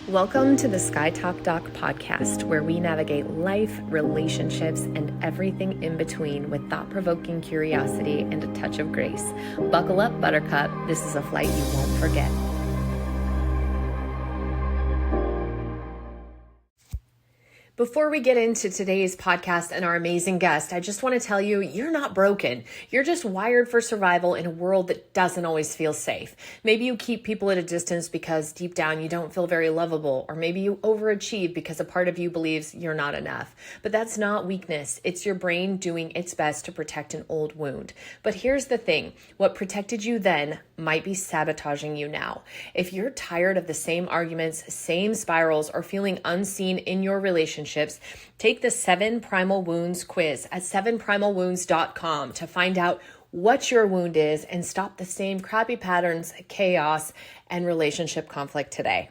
Welcome to the Sky Talk Doc podcast, where we navigate life, relationships, and everything in between with thought-provoking curiosity and a touch of grace. Buckle up, Buttercup. This is a flight you won't forget. Before we get into today's podcast and our amazing guest, I just want to tell you, you're not broken. You're just wired for survival in a world that doesn't always feel safe. Maybe you keep people at a distance because deep down you don't feel very lovable, or maybe you overachieve because a part of you believes you're not enough. But that's not weakness. It's your brain doing its best to protect an old wound. But here's the thing. What protected you then might be sabotaging you now. If you're tired of the same arguments, same spirals, or feeling unseen in your relationships, take the 7 Primal Wounds quiz at 7primalwounds.com to find out what your wound is and stop the same crappy patterns, chaos, and relationship conflict today.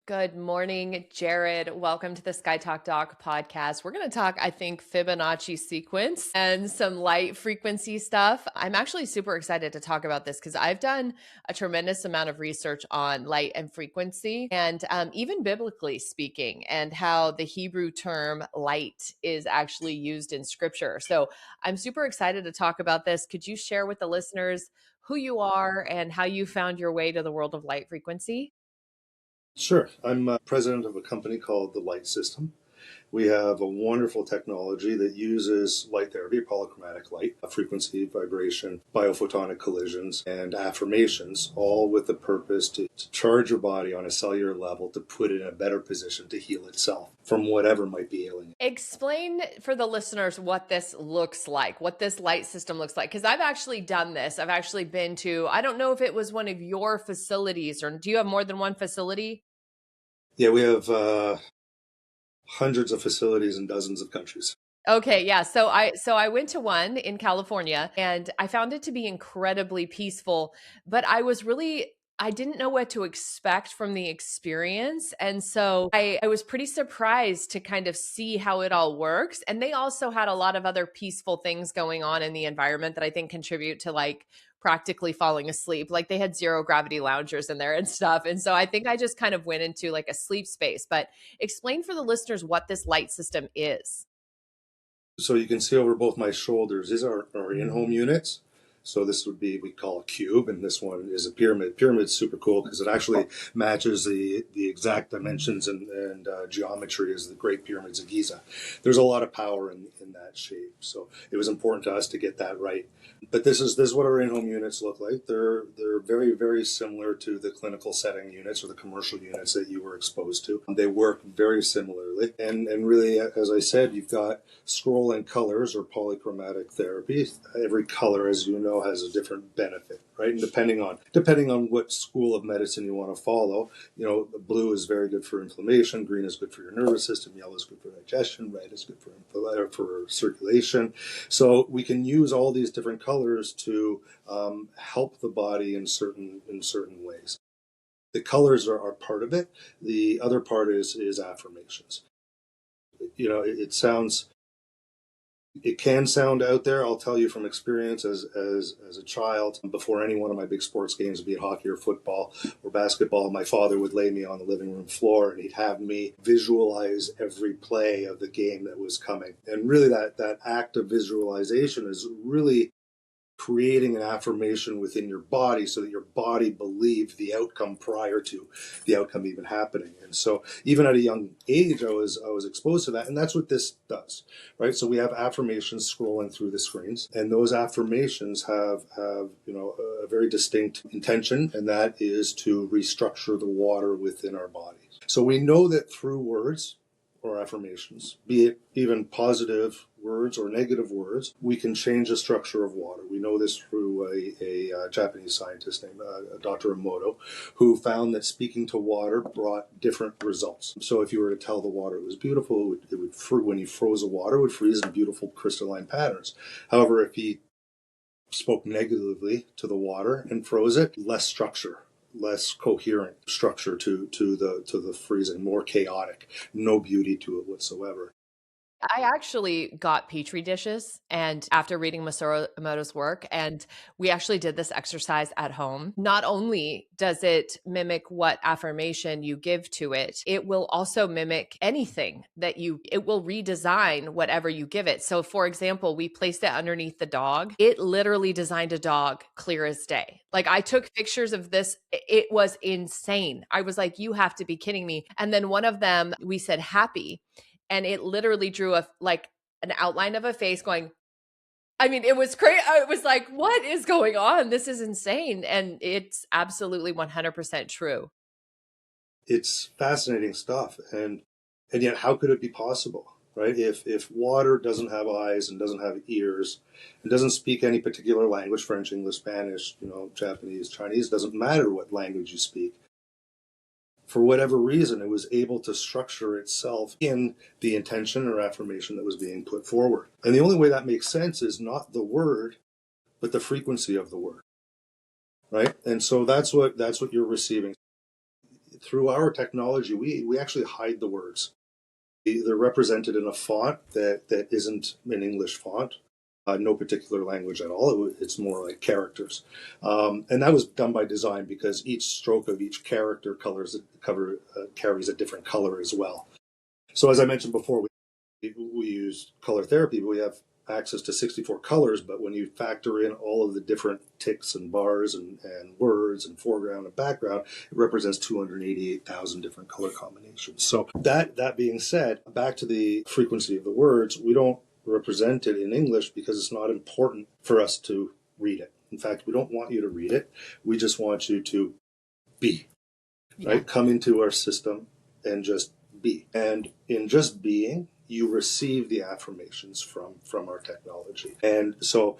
Good morning, Jarrod. Welcome to the Sky Talk Doc podcast. We're going to talk, I think, Fibonacci sequence and some light frequency stuff. I'm actually super excited to talk about this because I've done a tremendous amount of research on light and frequency, and even biblically speaking, and how the Hebrew term light is actually used in scripture. So I'm super excited to talk about this. Could you share with the listeners who you are and how you found your way to the world of light frequency? Sure. I'm president of a company called the Light System. We have a wonderful technology that uses light therapy, polychromatic light, frequency, vibration, bio-photonic collisions, and affirmations, all with the purpose to charge your body on a cellular level to put it in a better position to heal itself from whatever might be ailing it. Explain for the listeners what this looks like, what this light system looks like, because I've actually done this. I've actually been to, I don't know if it was one of your facilities, or do you have more than one facility? Yeah, we have hundreds of facilities in dozens of countries. Okay, yeah. So I went to one in California and I found it to be incredibly peaceful, but I didn't know what to expect from the experience. And so I was pretty surprised to kind of see how it all works. And they also had a lot of other peaceful things going on in the environment that I think contribute to like practically falling asleep. Like they had zero gravity loungers in there and stuff. And so I think I just kind of went into like a sleep space. But explain for the listeners what this light system is. So you can see over both my shoulders, these are our in-home units. So this would be, we call a cube, and this one is a pyramid. Pyramid's super cool because it actually matches the exact dimensions and geometry as the Great Pyramids of Giza. There's a lot of power in that shape. So it was important to us to get that right. But this is what our in-home units look like. They're very, very similar to the clinical setting units or the commercial units that you were exposed to. They work very similarly. And really, as I said, you've got scrolling colors or polychromatic therapy. Every color, as you know, has a different benefit, right? And depending on what school of medicine you want to follow, the blue is very good for inflammation, green is good for your nervous system, yellow is good for digestion, red is good for circulation. So we can use all these different colors to help the body in certain ways. The colors are part of it. The other part is affirmations. It can sound out there. I'll tell you from experience as a child, before any one of my big sports games, be it hockey or football or basketball, my father would lay me on the living room floor and he'd have me visualize every play of the game that was coming. And really that act of visualization is really creating an affirmation within your body so that your body believed the outcome prior to the outcome even happening. And so even at a young age, I was exposed to that. And that's what this does, right? So we have affirmations scrolling through the screens, and those affirmations have a very distinct intention, and that is to restructure the water within our bodies. So we know that through words or affirmations, be it even positive words or negative words, we can change the structure of water. We know this through a Japanese scientist named Dr. Emoto, who found that speaking to water brought different results. So if you were to tell the water it was beautiful, it would when you froze the water, it would freeze in beautiful crystalline patterns. However, if he spoke negatively to the water and froze it, less structure, less coherent structure to the freezing, more chaotic, no beauty to it whatsoever. I actually got petri dishes and after reading Masaru Emoto's work, and we actually did this exercise at home. Not only does it mimic what affirmation you give to it, it will also mimic anything that it will redesign whatever you give it. So for example, we placed it underneath the dog. It literally designed a dog clear as day. Like I took pictures of this. It was insane. I was like, you have to be kidding me. And then one of them, we said happy, and it literally drew an outline of a face going, I mean, it was crazy. I was like, what is going on? This is insane. And it's absolutely 100% true. It's fascinating stuff. And yet how could it be possible? Right? If water doesn't have eyes and doesn't have ears and doesn't speak any particular language, French, English, Spanish, Japanese, Chinese, doesn't matter what language you speak. For whatever reason, it was able to structure itself in the intention or affirmation that was being put forward. And the only way that makes sense is not the word, but the frequency of the word. Right? And so that's what you're receiving. Through our technology, we actually hide the words. They're represented in a font that isn't an English font, no particular language at all. It's more like characters. And that was done by design because each stroke of each character carries a different color as well. So as I mentioned before, we use color therapy, but we have access to 64 colors. But when you factor in all of the different ticks and bars and words and foreground and background, it represents 288,000 different color combinations. So that being said, back to the frequency of the words, we don't represent it in English because it's not important for us to read it. In fact, we don't want you to read it. We just want you to be, right? Come into our system and just be. And in just being, you receive the affirmations from our technology. And so,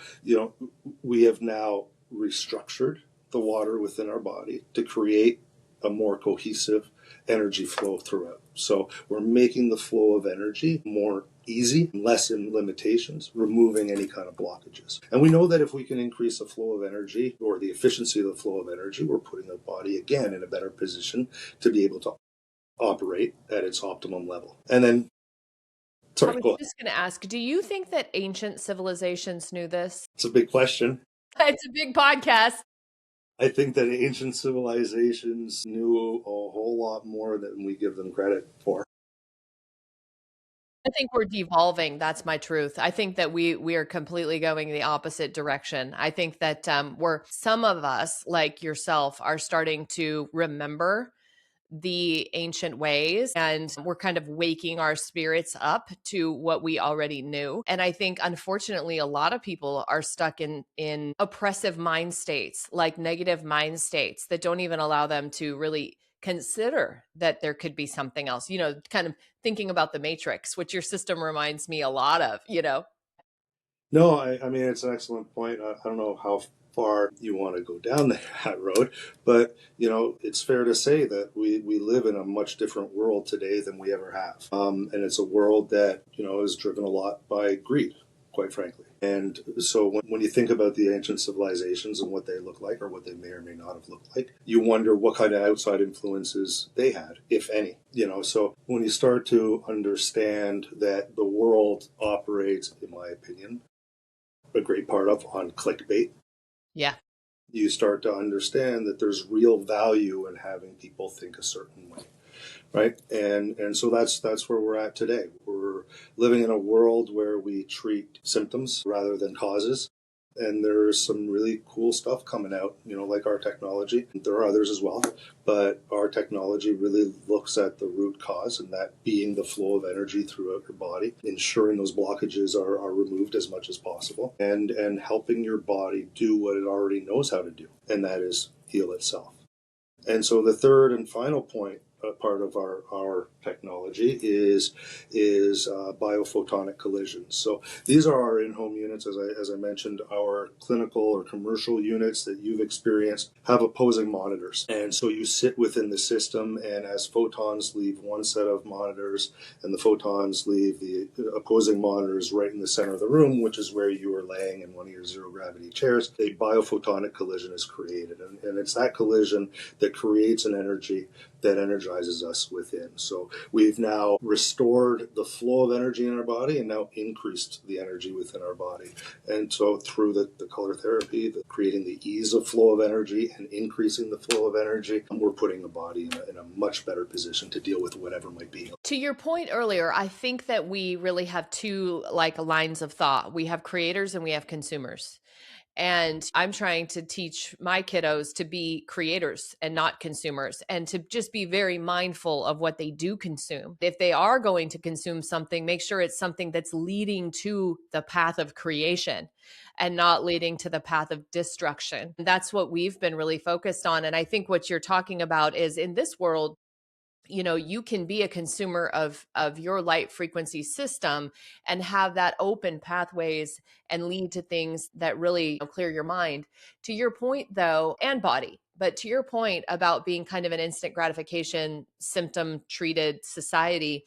we have now restructured the water within our body to create a more cohesive energy flow throughout. So we're making the flow of energy more easy, less in limitations, removing any kind of blockages. And we know that if we can increase the flow of energy or the efficiency of the flow of energy, we're putting the body again in a better position to be able to operate at its optimum level. And then I was just going to ask, do you think that ancient civilizations knew this? It's a big question. It's a big podcast. I think that ancient civilizations knew a whole lot more than we give them credit for. I think we're devolving. That's my truth. I think that we are completely going the opposite direction. I think that some of us, like yourself, are starting to remember the ancient ways, and we're kind of waking our spirits up to what we already knew. And I think unfortunately a lot of people are stuck in oppressive mind states, like negative mind states that don't even allow them to really consider that there could be something else, kind of thinking about the Matrix, which your system reminds me a lot of. No, I mean, it's an excellent point. I don't know how far you want to go down that road, but, it's fair to say that we live in a much different world today than we ever have. And it's a world that, is driven a lot by greed, quite frankly. And so when you think about the ancient civilizations and what they look like, or what they may or may not have looked like, you wonder what kind of outside influences they had, if any. So when you start to understand that the world operates, in my opinion, a great part of on clickbait. Yeah. You start to understand that there's real value in having people think a certain way. Right. And so that's where we're at today. We're living in a world where we treat symptoms rather than causes. And there's some really cool stuff coming out, like our technology. There are others as well, but our technology really looks at the root cause, and that being the flow of energy throughout your body, ensuring those blockages are removed as much as possible, and helping your body do what it already knows how to do, and that is heal itself. And so the third and final point, part of our technology is bio-photonic collisions. So these are our in-home units, as I mentioned. Our clinical or commercial units that you've experienced have opposing monitors, and so you sit within the system, and as photons leave one set of monitors and the photons leave the opposing monitors right in the center of the room, which is where you are laying in one of your zero gravity chairs, a bio-photonic collision is created, and it's that collision that creates an energy that energizes energizes us within. So we've now restored the flow of energy in our body and now increased the energy within our body. And so through the color therapy, creating the ease of flow of energy and increasing the flow of energy, we're putting the body in a much better position to deal with whatever might be. To your point earlier, I think that we really have two lines of thought. We have creators and we have consumers. And I'm trying to teach my kiddos to be creators and not consumers, and to just be very mindful of what they do consume. If they are going to consume something, make sure it's something that's leading to the path of creation and not leading to the path of destruction. That's what we've been really focused on. And I think what you're talking about is, in this world, you can be a consumer of your light frequency system and have that open pathways and lead to things that really clear your mind. To your point though, and body, but to your point about being kind of an instant gratification symptom treated society,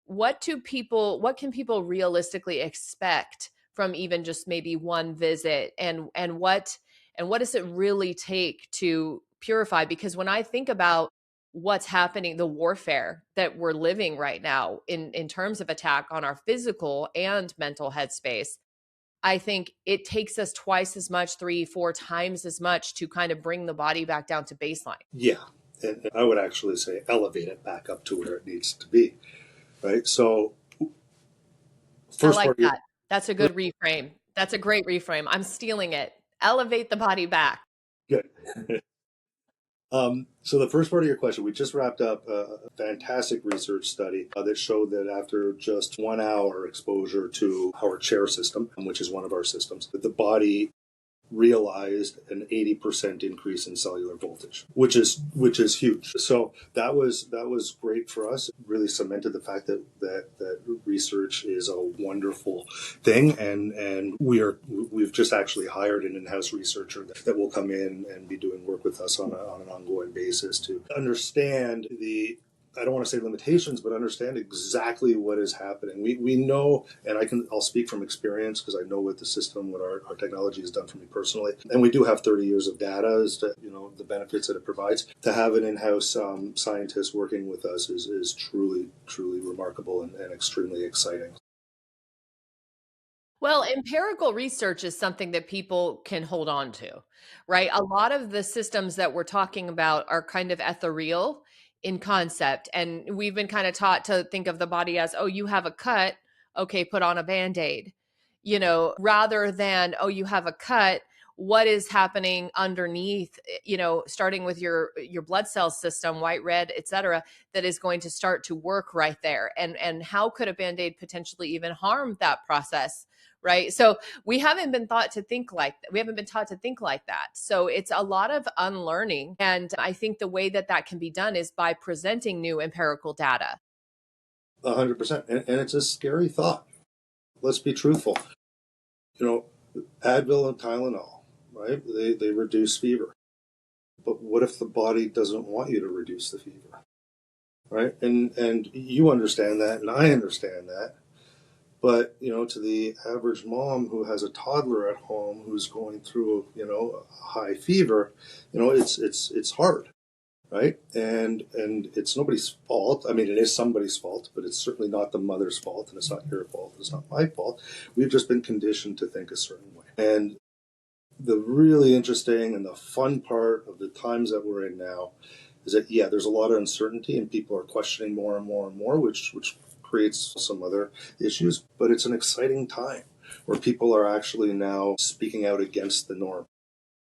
what can people realistically expect from even just maybe one visit, and what does it really take to purify? Because when I think about what's happening, the warfare that we're living right now in terms of attack on our physical and mental headspace, I think it takes us twice as much, 3, 4 times as much to kind of bring the body back down to baseline. Yeah. And I would actually say elevate it back up to where it needs to be. Right. So I first like part of your that. That's a good reframe. That's a great reframe. I'm stealing it. Elevate the body back. good. So the first part of your question, we just wrapped up a fantastic research study that showed that after just 1 hour exposure to our chair system, which is one of our systems, that the body realized an 80% increase in cellular voltage, which is huge. So that was great for us. It really cemented the fact that research is a wonderful thing, and we've just actually hired an in-house researcher that will come in and be doing work with us on an ongoing basis to understand I don't want to say limitations, but understand exactly what is happening. We know, and I'll speak from experience because I know what the system, what our technology has done for me personally. And we do have 30 years of data as to, the benefits that it provides. To have an in-house scientist working with us is truly, truly remarkable and extremely exciting. Well, empirical research is something that people can hold on to, right? A lot of the systems that we're talking about are kind of ethereal in concept. And we've been kind of taught to think of the body as, oh, you have a cut, okay, put on a band-aid, rather than, oh, you have a cut, what is happening underneath, starting with your blood cell system, white, red, et cetera, that is going to start to work right there. And how could a band-aid potentially even harm that process? Right. So we haven't been taught to think like that. We haven't been taught to think like that. So it's a lot of unlearning. And I think the way that can be done is by presenting new empirical data. 100%. And it's a scary thought. Let's be truthful. Advil and Tylenol, right? They reduce fever. But what if the body doesn't want you to reduce the fever? Right? And you understand that, and I understand that. But, to the average mom who has a toddler at home who's going through, a high fever, it's hard, right? And it's nobody's fault. I mean, it is somebody's fault, but it's certainly not the mother's fault, and it's not your fault. It's not my fault. We've just been conditioned to think a certain way. And the really interesting and the fun part of the times that we're in now is that, yeah, there's a lot of uncertainty and people are questioning more and more and more, which creates some other issues, but it's an exciting time where people are actually now speaking out against the norm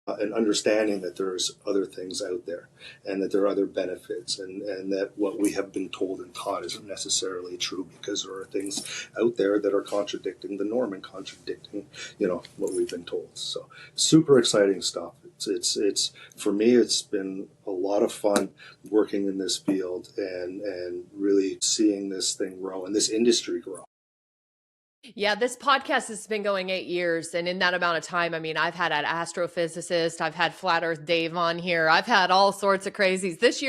and understanding that there's other things out there and that there are other benefits and that what we have been told and taught isn't necessarily true because there are things out there that are contradicting the norm and contradicting, what we've been told. So super exciting stuff. It's for me, it's been a lot of fun working in this field and really seeing this thing grow and this industry grow. Yeah, this podcast has been going 8 years. And in that amount of time, I mean, I've had an astrophysicist, I've had Flat Earth Dave on here, I've had all sorts of crazies. This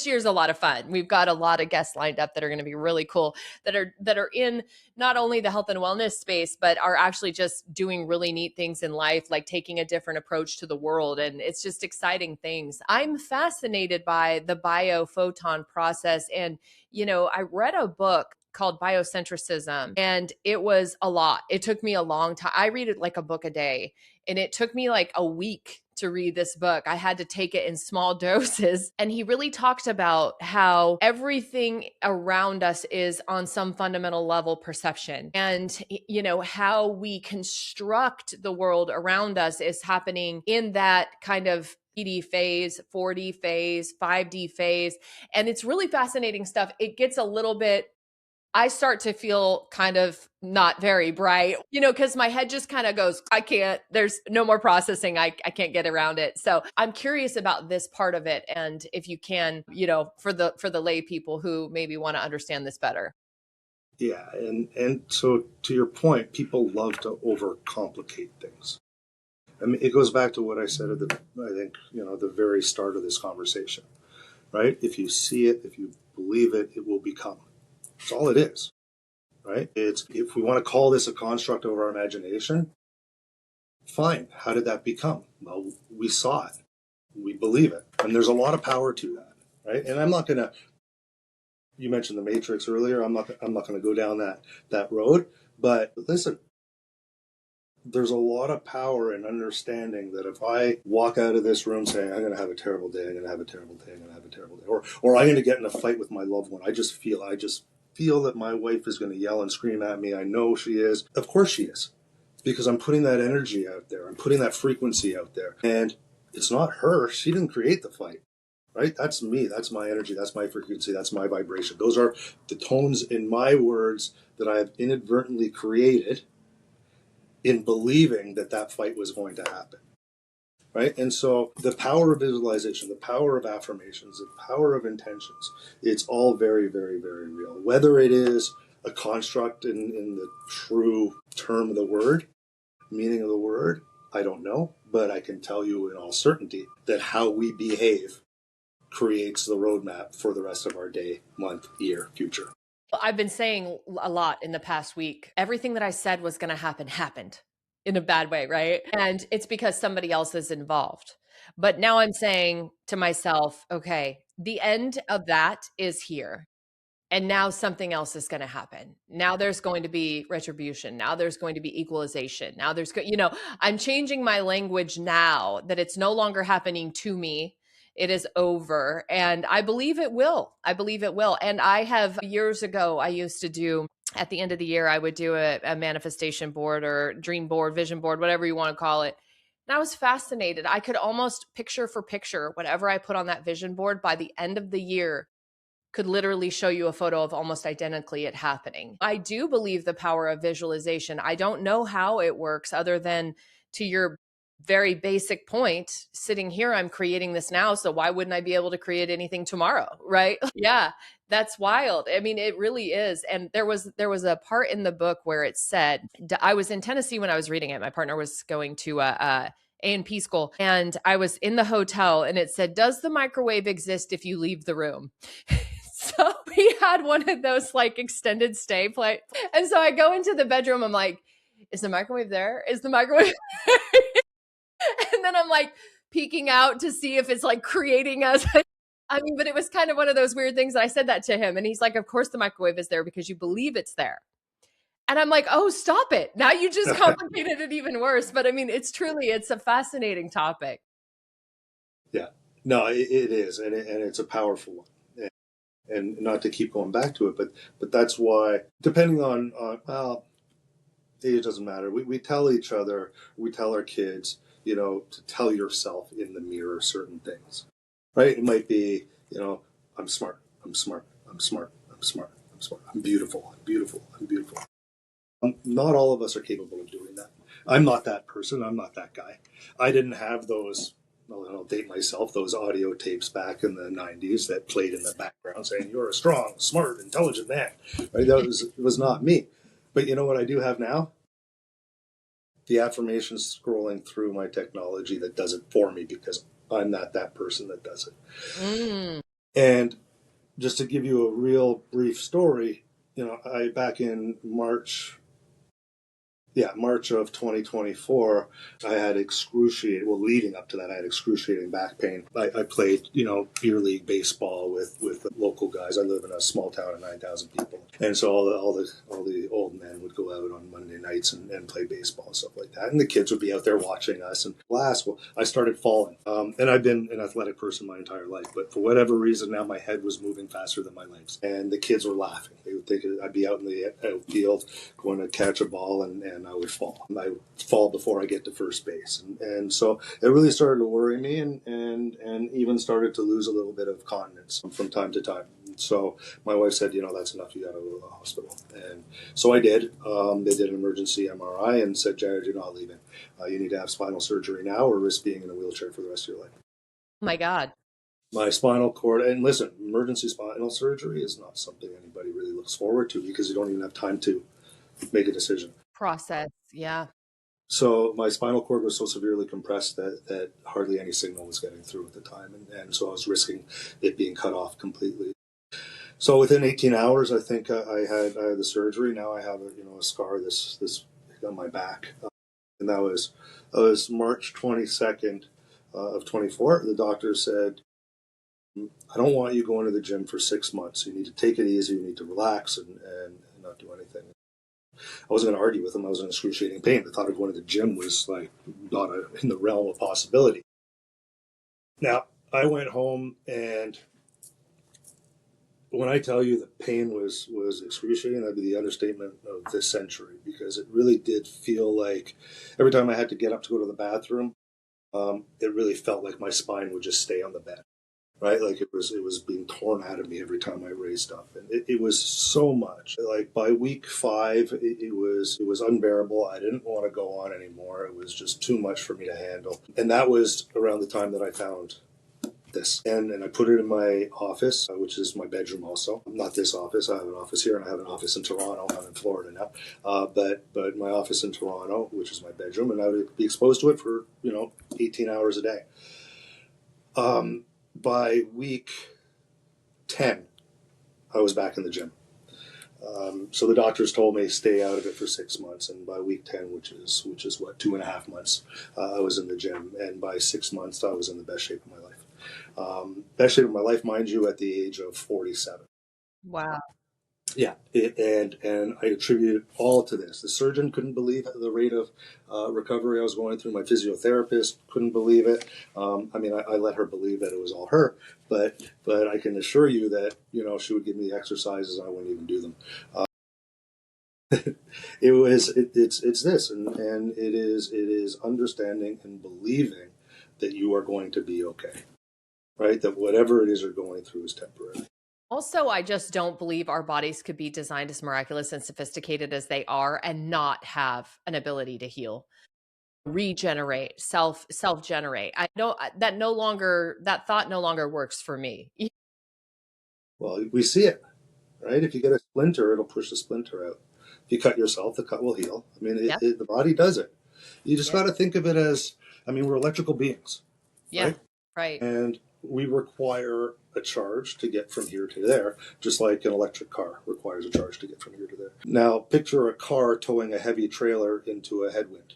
year's a lot of fun. We've got a lot of guests lined up that are going to be really cool, that are in not only the health and wellness space, but are actually just doing really neat things in life, like taking a different approach to the world. And it's just exciting things. I'm fascinated by the biophoton process. And I read a book called Biocentrism, and it was a lot. It took me a long time. I read it like a book a day, and it took me like a week to read this book. I had to take it in small doses. And he really talked about how everything around us is on some fundamental level perception. And, how we construct the world around us is happening in that kind of 3D phase, 4D phase, 5D phase. And it's really fascinating stuff. It gets a little bit, I start to feel kind of not very bright, because my head just kind of goes, I can't, there's no more processing. I can't get around it. So I'm curious about this part of it. And if you can, for the lay people who maybe want to understand this better. Yeah, and so to your point, people love to overcomplicate things. I mean, it goes back to what I said at the very start of this conversation, right? If you see it, if you believe it, it will become. That's all it is, right? It's, if we want to call this a construct of our imagination, fine. How did that become? Well, we saw it, we believe it, and there's a lot of power to that, right? And I'm not gonna. You mentioned the Matrix earlier. I'm not going to go down that road. But listen, there's a lot of power in understanding that if I walk out of this room saying I'm going to have a terrible day, I'm going to have a terrible day, I'm going to have a terrible day, or I'm going to get in a fight with my loved one, I just feel that my wife is going to yell and scream at me. I know she is. Of course she is, because I'm putting that energy out there. I'm putting that frequency out there, and it's not her. She didn't create the fight. Right? That's me. That's my energy. That's my frequency. That's my vibration. Those are the tones in my words that I have inadvertently created in believing that fight was going to happen. Right? And so the power of visualization, the power of affirmations, the power of intentions, it's all very, very, very real. Whether it is a construct in the true term of the word, meaning of the word, I don't know. But I can tell you in all certainty that how we behave creates the roadmap for the rest of our day, month, year, future. I've been saying a lot in the past week. Everything that I said was going to happen happened in a bad way, right? And it's because somebody else is involved. But now I'm saying to myself, okay, the end of that is here. And now something else is going to happen. Now there's going to be retribution. Now there's going to be equalization. Now I'm changing my language now that it's no longer happening to me. It is over. And I believe it will. I believe it will. And I have years ago, I used to do, at the end of the year, I would do a manifestation board or dream board, vision board, whatever you want to call it. And I was fascinated. I could almost picture for picture, whatever I put on that vision board by the end of the year, could literally show you a photo of almost identically it happening. I do believe the power of visualization. I don't know how it works other than, to your very basic point, sitting here, I'm creating this now. So why wouldn't I be able to create anything tomorrow? Right? Yeah, that's wild. I mean, it really is. And there was a part in the book where it said, I was in Tennessee when I was reading it. My partner was going to A&P school, and I was in the hotel, and it said, does the microwave exist if you leave the room? So we had one of those like extended stay play. And so I go into the bedroom. I'm like, is the microwave there? Is the microwave there? And then I'm like peeking out to see if it's like creating us. I mean, but it was kind of one of those weird things. I said that to him, and he's like, of course the microwave is there because you believe it's there. And I'm like, oh, stop it. Now you just complicated it even worse. But I mean, it's a fascinating topic. Yeah, no, it is. And it's a powerful one. And not to keep going back to it, but that's why, depending on well, it doesn't matter. We tell each other, we tell our kids, to tell yourself in the mirror certain things, right? It might be, I'm smart, I'm smart, I'm smart, I'm smart, I'm smart, I'm beautiful, I'm beautiful, I'm beautiful. Not all of us are capable of doing that. I'm not that person. I'm not that guy. I didn't have those, well, I'll date myself, those audio tapes back in the 90s that played in the background saying, you're a strong, smart, intelligent man. Right? It was not me. But you know what I do have now? The affirmations scrolling through my technology that does it for me, because I'm not that person that does it. Mm. And just to give you a real brief story, I back in March of 2024, I had leading up to that, I had excruciating back pain. I played, beer league baseball with the local guys. I live in a small town of 9,000 people. And so all the old men would go out on Monday nights and play baseball and stuff like that. And the kids would be out there watching us. And I started falling. And I've been an athletic person my entire life, but for whatever reason, now my head was moving faster than my legs. And the kids were laughing. They would think I'd be out in the outfield going to catch a ball, and I would fall. I would fall before I get to first base. And so it really started to worry me, and even started to lose a little bit of continence from time to time. So my wife said, that's enough. You got to go to the hospital. And so I did. They did an emergency MRI and said, Jarrod, you're not leaving. You need to have spinal surgery now or risk being in a wheelchair for the rest of your life. Oh my God. My spinal cord, and listen, emergency spinal surgery is not something anybody really looks forward to, because you don't even have time to make a decision. Process. Yeah. So my spinal cord was so severely compressed that hardly any signal was getting through at the time. And so I was risking it being cut off completely. So within 18 hours, I think I had the surgery. Now I have a scar this on my back. And that was March 22nd of 24. The doctor said, I don't want you going to the gym for 6 months. You need to take it easy. You need to relax and not do anything. I wasn't going to argue with him. I was in excruciating pain. The thought of going to the gym was like not in the realm of possibility. Now, I went home, and when I tell you the pain was excruciating, that'd be the understatement of this century, because it really did feel like every time I had to get up to go to the bathroom, it really felt like my spine would just stay on the bed. Right, like it was being torn out of me every time I raised up, and it was so much. Like by week 5, it was unbearable. I didn't want to go on anymore. It was just too much for me to handle, and that was around the time that I found this, and I put it in my office, which is my bedroom. Also, not this office. I have an office here, and I have an office in Toronto. I'm in Florida now, but my office in Toronto, which is my bedroom, and I would be exposed to it for 18 hours a day. By week 10, I was back in the gym. So the doctors told me stay out of it for 6 months, and by week 10, which is what, 2.5 months, I was in the gym, and by 6 months, I was in the best shape of my life. Best shape of my life, mind you, at the age of 47. Wow. Yeah, and I attribute it all to this. The surgeon couldn't believe the rate of recovery I was going through. My physiotherapist couldn't believe it. I let her believe that it was all her, but I can assure you that she would give me the exercises and I wouldn't even do them. It's this, and it is understanding and believing that you are going to be okay, right? That whatever it is you're going through is temporary. Also, I just don't believe our bodies could be designed as miraculous and sophisticated as they are and not have an ability to heal, regenerate, self-generate. I know that thought no longer works for me. Well, we see it, right? If you get a splinter, it'll push the splinter out. If you cut yourself, the cut will heal. I mean, Yeah. the body does it. You just Yeah. got to think of it as, we're electrical beings, Yeah. right? Right. And we require a charge to get from here to there, just like an electric car requires a charge to get from here to there. Now, picture a car towing a heavy trailer into a headwind.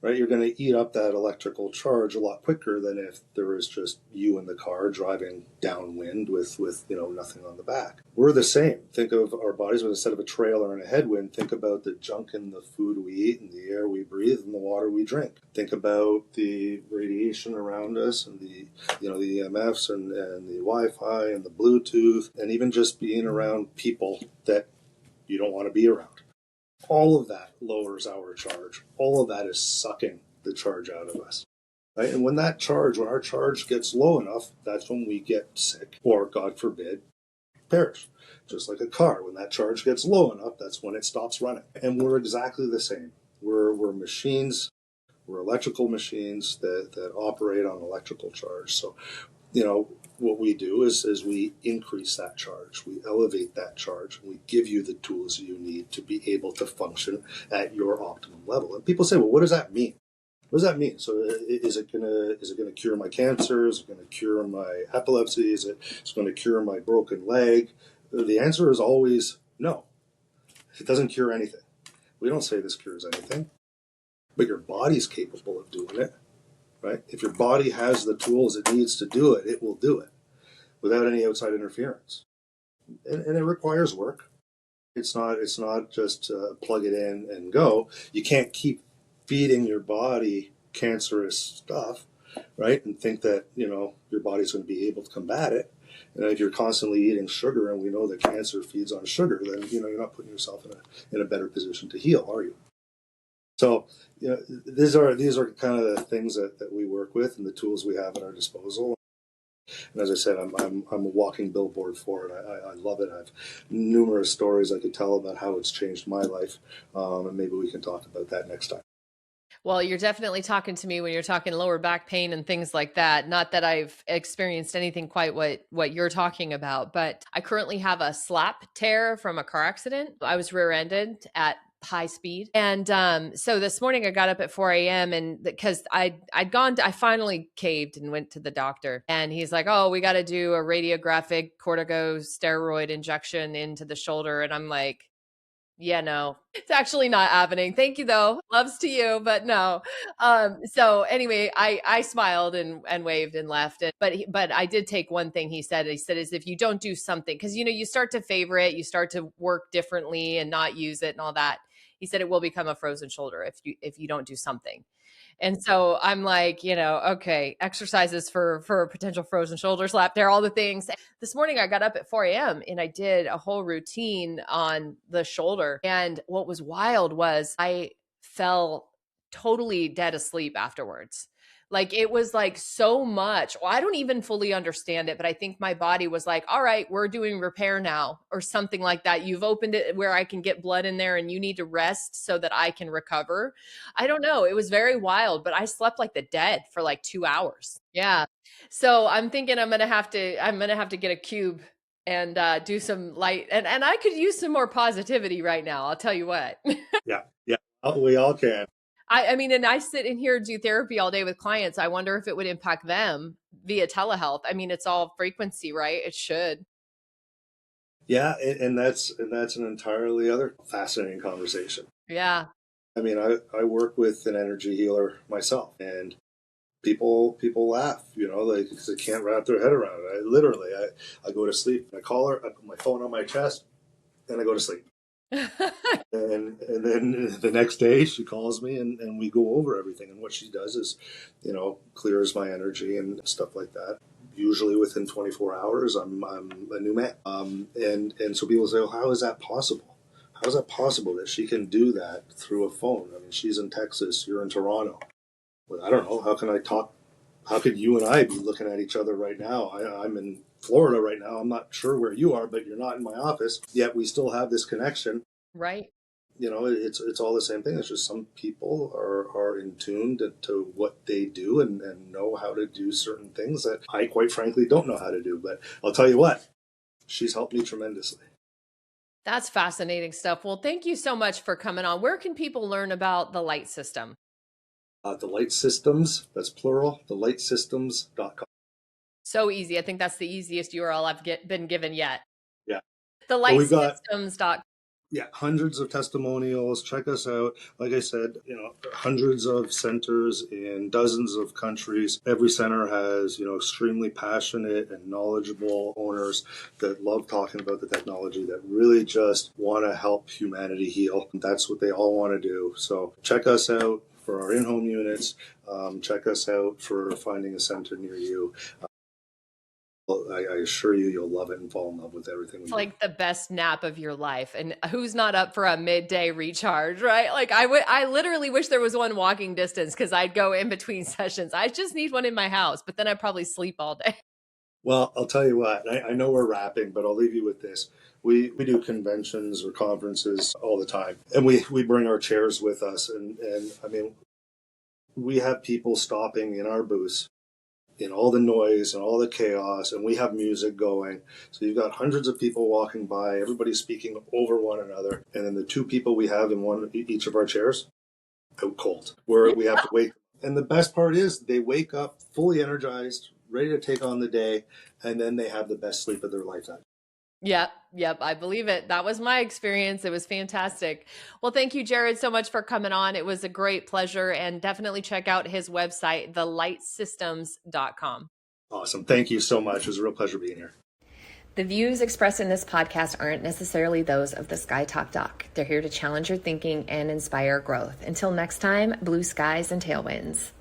Right, you're going to eat up that electrical charge a lot quicker than if there was just you in the car driving downwind with nothing on the back. We're the same. Think of our bodies, but instead of a trailer and a headwind, think about the junk in the food we eat and the air we breathe and the water we drink. Think about the radiation around us and the EMFs and the Wi-Fi and the Bluetooth, and even just being around people that you don't want to be around. All of that lowers our charge. All of that is sucking the charge out of us. Right? And when our charge gets low enough, that's when we get sick or, God forbid, perish. Just like a car, when that charge gets low enough, that's when it stops running. And we're exactly the same. We're machines. We're electrical machines that operate on electrical charge. So you know, what we do is we increase that charge, we elevate that charge, and we give you the tools you need to be able to function at your optimum level. And people say, well, what does that mean? What does that mean? So is it gonna cure my cancer? Is it gonna cure my epilepsy? Is it gonna cure my broken leg? The answer is always no. It doesn't cure anything. We don't say this cures anything, but your body's capable of doing it, right? If your body has the tools it needs to do it, it will do it without any outside interference. And it requires work. It's not just plug it in and go. You can't keep feeding your body cancerous stuff, right? And think that, your body's going to be able to combat it. And if you're constantly eating sugar, and we know that cancer feeds on sugar, then you're not putting yourself in a better position to heal, are you? So, these are kind of the things that we work with and the tools we have at our disposal. And as I said, I'm a walking billboard for it. I love it. I have numerous stories I could tell about how it's changed my life, and maybe we can talk about that next time. Well, you're definitely talking to me when you're talking lower back pain and things like that. Not that I've experienced anything quite what you're talking about, but I currently have a slap tear from a car accident. I was rear-ended at high speed. And so this morning I got up at 4 a.m. and because I finally caved and went to the doctor. And he's like, oh, we got to do a radiographic corticosteroid injection into the shoulder. And I'm like, yeah, no, it's actually not happening. Thank you though. Loves to you, but no. So anyway, I smiled and waved and left it. But I did take one thing he said. He said is if you don't do something, because you start to favor it, you start to work differently and not use it and all that. He said it will become a frozen shoulder if you don't do something. And so I'm like, okay, exercises for a potential frozen shoulder slap there, all the things. This morning I got up at 4 a.m. and I did a whole routine on the shoulder. And what was wild was I fell totally dead asleep afterwards. Like it was like so much. Well, I don't even fully understand it, but I think my body was like, all right, we're doing repair now or something like that. You've opened it where I can get blood in there and you need to rest so that I can recover. I don't know. It was very wild, but I slept like the dead for like 2 hours. Yeah. So I'm thinking I'm gonna have to get a cube and do some light and I could use some more positivity right now. I'll tell you what. Yeah, yeah, we all can. I mean, and I sit in here do therapy all day with clients. I wonder if it would impact them via telehealth. I mean, it's all frequency, right? It should. Yeah, and that's an entirely other fascinating conversation. Yeah. I mean, I work with an energy healer myself, and people laugh, like because they can't wrap their head around it. I go to sleep. I call her. I put my phone on my chest, and I go to sleep. And then the next day she calls me and we go over everything. And what she does is, clears my energy and stuff like that. Usually within 24 hours, I'm a new man. And so people say, well, how is that possible? How is that possible that she can do that through a phone? I mean, she's in Texas, you're in Toronto. Well, I don't know. How can I talk? How could you and I be looking at each other right now? I'm in Florida right now. I'm not sure where you are, but you're not in my office. Yet we still have this connection. Right. It's all the same thing. It's just some people are in tune to what they do and know how to do certain things that I quite frankly don't know how to do. But I'll tell you what, she's helped me tremendously. That's fascinating stuff. Well, thank you so much for coming on. Where can people learn about the light system? The Light Systems, that's plural, thelightsystems.com. So easy. I think that's the easiest URL I've been given yet. Yeah. The Well, we've got lightsystems.com. hundreds of testimonials. Check us out. Like I said, hundreds of centers in dozens of countries. Every center has, extremely passionate and knowledgeable owners that love talking about the technology, that really just want to help humanity heal. That's what they all want to do. So check us out for our in-home units. Check us out for finding a center near you. I assure you, you'll love it and fall in love with everything. It's like the best nap of your life. And who's not up for a midday recharge, right? Like I literally wish there was one walking distance because I'd go in between sessions. I just need one in my house, but then I probably sleep all day. Well, I'll tell you what, I know we're wrapping, but I'll leave you with this. We do conventions or conferences all the time, and we bring our chairs with us. And I mean, we have people stopping in our booths in all the noise and all the chaos, and we have music going. So you've got hundreds of people walking by, everybody speaking over one another, and then the two people we have in each of our chairs, out cold, where we have to wake. And the best part is they wake up fully energized, ready to take on the day, and then they have the best sleep of their lifetime. Yep, I believe it. That was my experience. It was fantastic. Well, thank you, Jarrod, so much for coming on. It was a great pleasure, and definitely check out his website, thelightsystems.com. Awesome. Thank you so much. It was a real pleasure being here. The views expressed in this podcast aren't necessarily those of the Sky Talk Doc. They're here to challenge your thinking and inspire growth. Until next time, blue skies and tailwinds.